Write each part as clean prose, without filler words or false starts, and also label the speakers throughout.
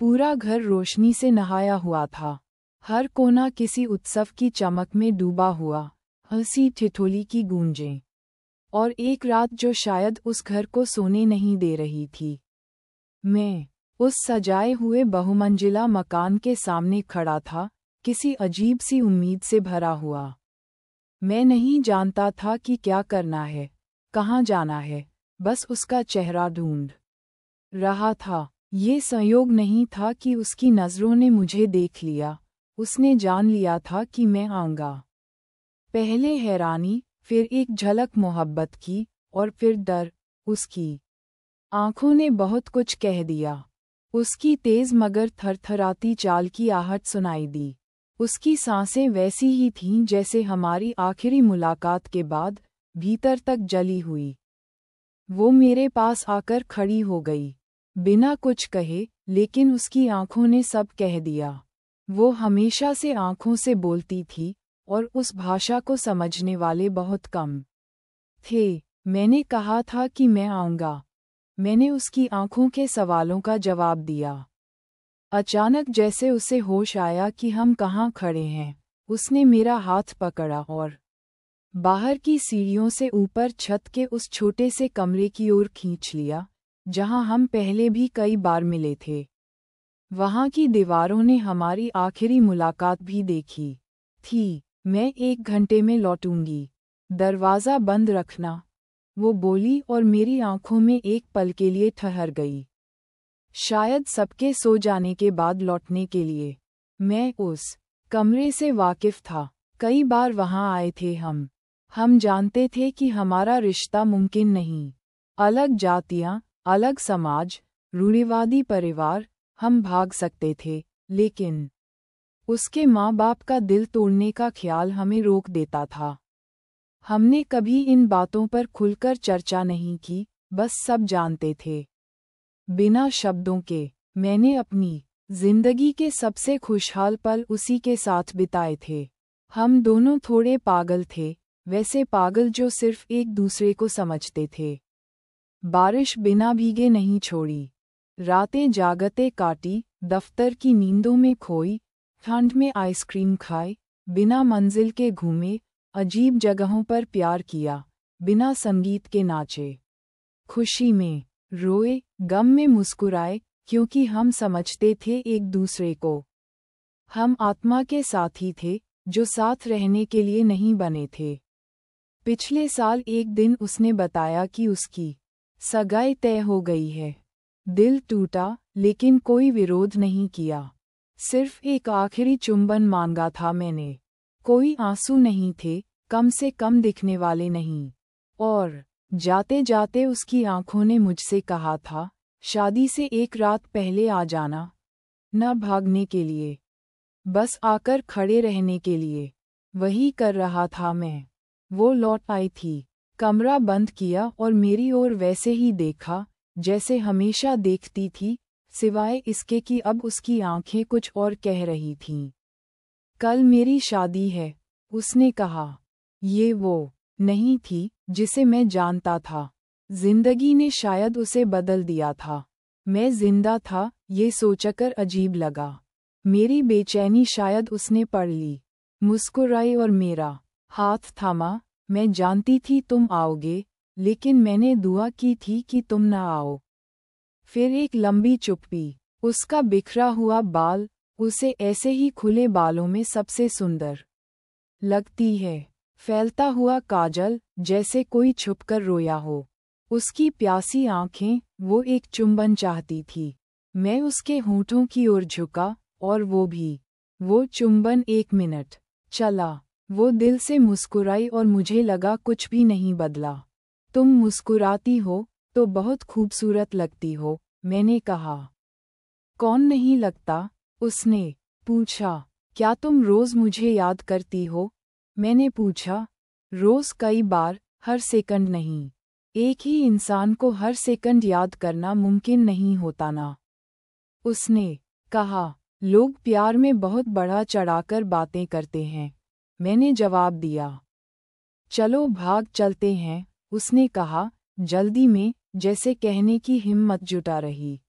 Speaker 1: पूरा घर रोशनी से नहाया हुआ था। हर कोना किसी उत्सव की चमक में डूबा हुआ, हंसी ठिठोली की गूंजें। और एक रात जो शायद उस घर को सोने नहीं दे रही थी। मैं उस सजाए हुए बहुमंजिला मकान के सामने खड़ा था, किसी अजीब सी उम्मीद से भरा हुआ। मैं नहीं जानता था कि क्या करना है, कहाँ जाना है, बस उसका चेहरा ढूंढ रहा था। ये संयोग नहीं था कि उसकी नज़रों ने मुझे देख लिया, उसने जान लिया था कि मैं आऊंगा। पहले हैरानी, फिर एक झलक मोहब्बत की, और फिर डर। उसकी आंखों ने बहुत कुछ कह दिया। उसकी तेज मगर थरथराती चाल की आहट सुनाई दी। उसकी सांसें वैसी ही थीं जैसे हमारी आखिरी मुलाकात के बाद, भीतर तक जली हुई। वो मेरे पास आकर खड़ी हो गई, बिना कुछ कहे, लेकिन उसकी आंखों ने सब कह दिया। वो हमेशा से आंखों से बोलती थी, और उस भाषा को समझने वाले बहुत कम थे। मैंने कहा था कि मैं आऊंगा। मैंने उसकी आंखों के सवालों का जवाब दिया। अचानक जैसे उसे होश आया कि हम कहाँ खड़े हैं, उसने मेरा हाथ पकड़ा और बाहर की सीढ़ियों से ऊपर छत के उस छोटे से कमरे की ओर खींच लिया, जहां हम पहले भी कई बार मिले थे। वहां की दीवारों ने हमारी आखिरी मुलाकात भी देखी थी। मैं 1 घंटे में लौटूंगी, दरवाज़ा बंद रखना, वो बोली और मेरी आंखों में एक पल के लिए ठहर गई। शायद सबके सो जाने के बाद लौटने के लिए। मैं उस कमरे से वाकिफ था, कई बार वहां आए थे हम। हम जानते थे कि हमारा रिश्ता मुमकिन नहीं। अलग जातियां, अलग समाज, रूढ़िवादी परिवार, हम भाग सकते थे, लेकिन उसके माँ-बाप का दिल तोड़ने का ख्याल हमें रोक देता था। हमने कभी इन बातों पर खुलकर चर्चा नहीं की, बस सब जानते थे। बिना शब्दों के, मैंने अपनी जिंदगी के सबसे खुशहाल पल उसी के साथ बिताए थे। हम दोनों थोड़े पागल थे, वैसे पागल जो सिर्फ एक दूसरे को समझते थे। बारिश बिना भीगे नहीं छोड़ी। रातें जागते काटी, दफ्तर की नींदों में खोई, ठंड में आइसक्रीम खाए, बिना मंजिल के घूमे, अजीब जगहों पर प्यार किया, बिना संगीत के नाचे। खुशी में रोए, गम में मुस्कुराए, क्योंकि हम समझते थे एक दूसरे को। हम आत्मा के साथी थे, जो साथ रहने के लिए नहीं बने थे। पिछले साल एक दिन उसने बताया कि उसकी सगाई तय हो गई है। दिल टूटा, लेकिन कोई विरोध नहीं किया। सिर्फ एक आखिरी चुंबन मांगा था मैंने। कोई आंसू नहीं थे, कम से कम दिखने वाले नहीं। और जाते जाते उसकी आंखों ने मुझसे कहा था, शादी से एक रात पहले आ जाना। न भागने के लिए, बस आकर खड़े रहने के लिए। वही कर रहा था मैं। वो लौट आई थी, कमरा बंद किया और मेरी ओर वैसे ही देखा, जैसे हमेशा देखती थी, सिवाय इसके कि अब उसकी आंखें कुछ और कह रही थीं। कल मेरी शादी है, उसने कहा। ये वो नहीं थी जिसे मैं जानता था। जिंदगी ने शायद उसे बदल दिया था। मैं जिंदा था, ये सोचकर अजीब लगा। मेरी बेचैनी शायद उसने पढ़ ली। मुस्कुराई और मेरा हाथ थामा। मैं जानती थी तुम आओगे, लेकिन मैंने दुआ की थी कि तुम न आओ। फिर एक लंबी चुप्पी। उसका बिखरा हुआ बाल, उसे ऐसे ही खुले बालों में सबसे सुंदर लगती है। फैलता हुआ काजल, जैसे कोई छुपकर रोया हो। उसकी प्यासी आंखें, वो एक चुंबन चाहती थी। मैं उसके होंठों की ओर झुका, और वो भी। वो चुंबन 1 मिनट चला। वो दिल से मुस्कुराई और मुझे लगा कुछ भी नहीं बदला। तुम मुस्कुराती हो, तो बहुत खूबसूरत लगती हो, मैंने कहा। कौन नहीं लगता? उसने पूछा। क्या तुम रोज मुझे याद करती हो? मैंने पूछा। रोज कई बार, हर सेकंड नहीं। एक ही इंसान को हर सेकंड याद करना मुमकिन नहीं होता ना। उसने कहा। लोग प्यार में बहुत बढ़ा चढ़ाकर बातें करते हैं, मैंने जवाब दिया। चलो भाग चलते हैं, उसने कहा, जल्दी में, जैसे कहने की हिम्मत जुटा रही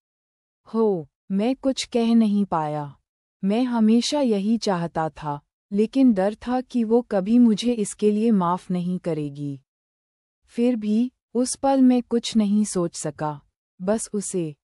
Speaker 1: हो। मैं कुछ कह नहीं पाया। मैं हमेशा यही चाहता था, लेकिन डर था कि वो कभी मुझे इसके लिए माफ़ नहीं करेगी। फिर भी उस पल मैं कुछ नहीं सोच सका, बस उसे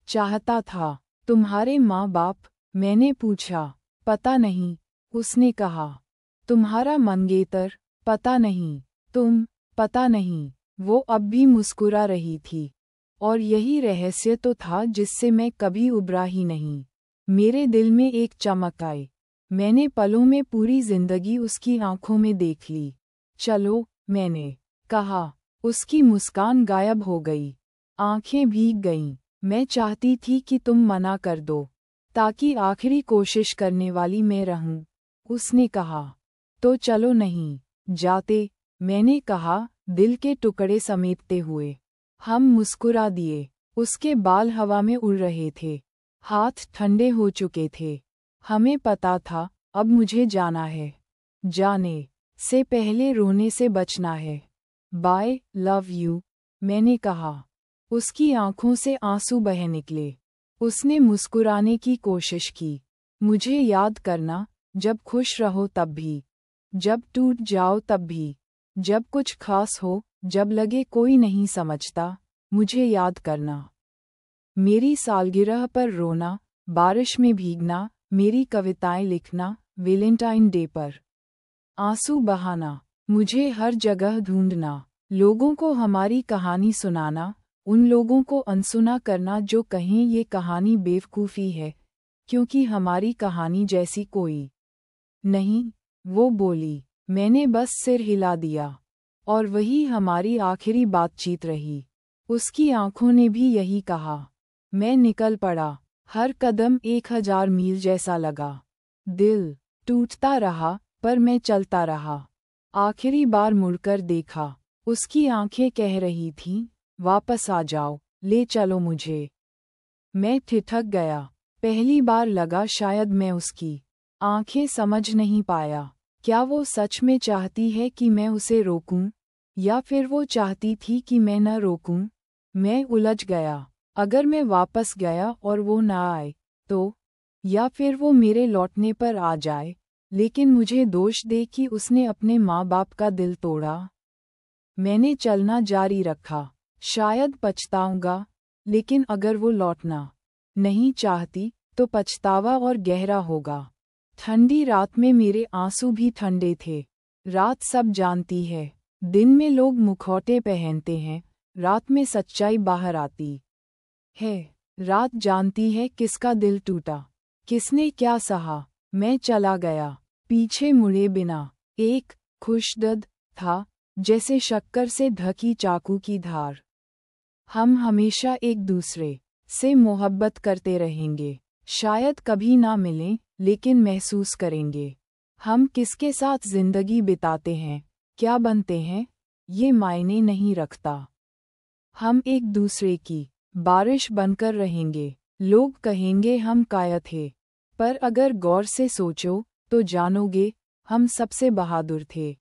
Speaker 1: चाहता था। तुम्हारे माँ बाप? मैंने पूछा। पता नहीं, उसने कहा। तुम्हारा मंगेतर? पता नहीं। तुम? पता नहीं। वो अब भी मुस्कुरा रही थी। और यही रहस्य तो था जिससे मैं कभी उबरा ही नहीं। मेरे दिल में एक चमक आई। मैंने पलों में पूरी जिंदगी उसकी आंखों में देख ली। चलो, मैंने कहा। उसकी मुस्कान गायब हो गई। आंखें भीग गईं। मैं चाहती थी कि तुम मना कर दो, ताकि आखिरी कोशिश करने वाली मैं रहूं। उसने कहा। तो चलो नहीं जाते, मैंने कहा, दिल के टुकड़े समेटते हुए। हम मुस्कुरा दिए। उसके बाल हवा में उड़ रहे थे। हाथ ठंडे हो चुके थे। हमें पता था, अब मुझे जाना है। जाने से पहले रोने से बचना है। बाय, लव यू, मैंने कहा। उसकी आंखों से आंसू बह निकले। उसने मुस्कुराने की कोशिश की। मुझे याद करना, जब खुश रहो तब भी, जब टूट जाओ तब भी, जब कुछ खास हो, जब लगे कोई नहीं समझता, मुझे याद करना। मेरी सालगिरह पर रोना, बारिश में भीगना, मेरी कविताएं लिखना, वैलेंटाइन डे पर आंसू बहाना, मुझे हर जगह ढूंढना, लोगों को हमारी कहानी सुनाना, उन लोगों को अनसुना करना जो कहें ये कहानी बेवकूफ़ी है, क्योंकि हमारी कहानी जैसी कोई नहीं। वो बोली। मैंने बस सिर हिला दिया। और वही हमारी आखिरी बातचीत रही। उसकी आंखों ने भी यही कहा। मैं निकल पड़ा। हर कदम 1000 मील जैसा लगा। दिल टूटता रहा, पर मैं चलता रहा। आखिरी बार मुड़कर देखा। उसकी आंखें कह रही थीं, वापस आ जाओ, ले चलो मुझे। मैं ठिठक गया। पहली बार लगा शायद मैं उसकी आंखें समझ नहीं पाया। क्या वो सच में चाहती है कि मैं उसे रोकूं, या फिर वो चाहती थी कि मैं न रोकूं? मैं उलझ गया। अगर मैं वापस गया और वो न आए, तो? या फिर वो मेरे लौटने पर आ जाए, लेकिन मुझे दोष दे कि उसने अपने माँ बाप का दिल तोड़ा? मैंने चलना जारी रखा। शायद पछताऊंगा, लेकिन अगर वो लौटना नहीं चाहती, तो पछतावा और गहरा होगा। ठंडी रात में मेरे आंसू भी ठंडे थे। रात सब जानती है। दिन में लोग मुखौटे पहनते हैं, रात में सच्चाई बाहर आती है। रात जानती है किसका दिल टूटा, किसने क्या सहा। मैं चला गया, पीछे मुड़े बिना। एक खुशदर्द था, जैसे शक्कर से ढकी चाकू की धार। हम हमेशा एक दूसरे से मोहब्बत करते रहेंगे। शायद कभी ना मिलें, लेकिन महसूस करेंगे। हम किसके साथ जिंदगी बिताते हैं, क्या बनते हैं, ये मायने नहीं रखता। हम एक दूसरे की बारिश बनकर रहेंगे। लोग कहेंगे हम कायर थे, पर अगर गौर से सोचो, तो जानोगे हम सबसे बहादुर थे।